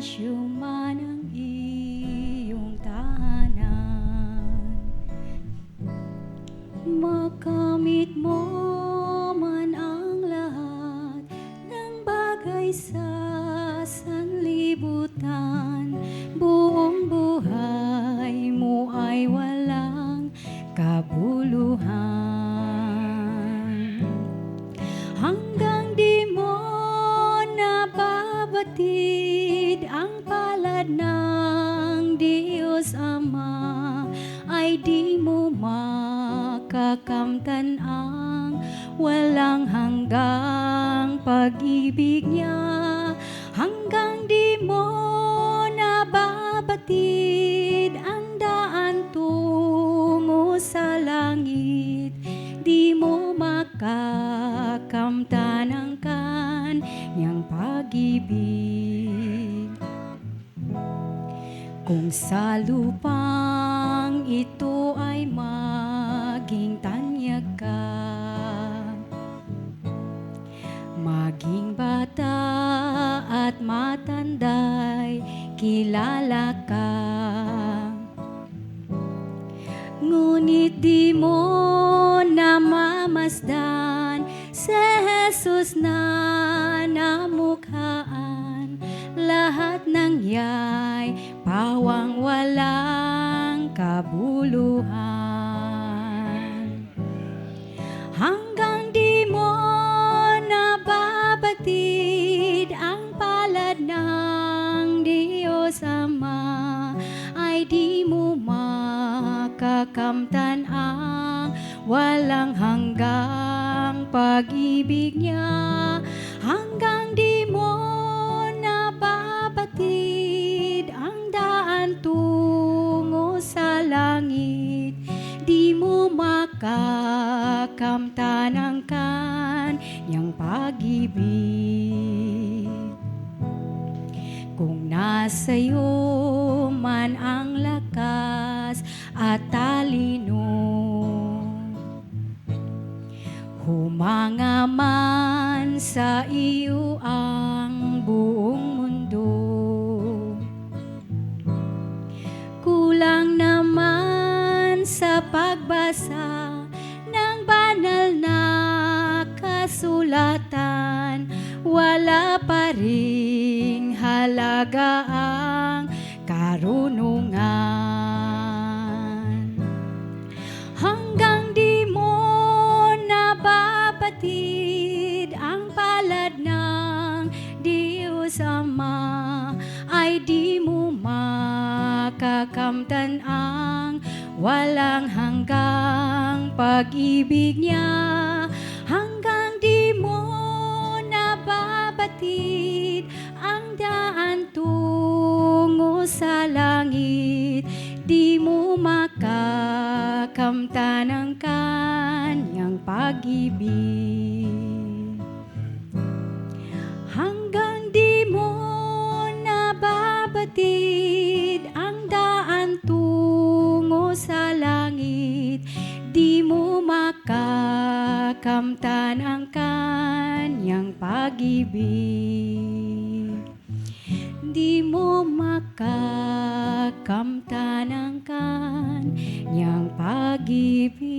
palasyo man ang iyong tahanan, makamit mo man ang lahat ng bagay sa sanlibutan. Buong buhay mo ay walang kabuluhan, hanggang di mo nababatid ang palad ng Diyos Ama, ay di mo makakamtan ang walang hanggang pag-ibig niya. Hanggang di mo nababatid ang daan tungo sa langit, di mo makakamtan ang kanyang pag-ibig. Kung sa lupang ito ay maging tanyag ka, maging bata at matanda'y kilala ka, ngunit di mo namamasdan si Jesus na namukhaan. Lahat ng ya'y pawang walang kabuluhan, hanggang di mo nababatid ang palad ng Diyos Ama, ay di mo makakamtan ang walang hanggang pag-ibig niya. Hanggang di mo nababatid ang daan tungo sa langit, di mo makakamtan ang kanyang pag-ibig. Kung nasa'yo man ang lakas at talino, humanga man sa iyo ang buong mundo, kulang naman sa pagbasa ng banal na kasulatan, wala pa ring halaga ang karunungan. Hanggang di mo nababatid ang palad ng Diyos Ama, ay di mo makakamtan ang walang hanggang pag-ibig niya. Hanggang di mo nababatid ang daan tungo sa langit, di mo makakamtan ang kanyang pag-ibig. Hanggang di mo nababatid ang daan tungo sa langit, di mo makakamtan ang kanyang pag-ibig. Di mo makakamtan ang kanyang pag-ibig.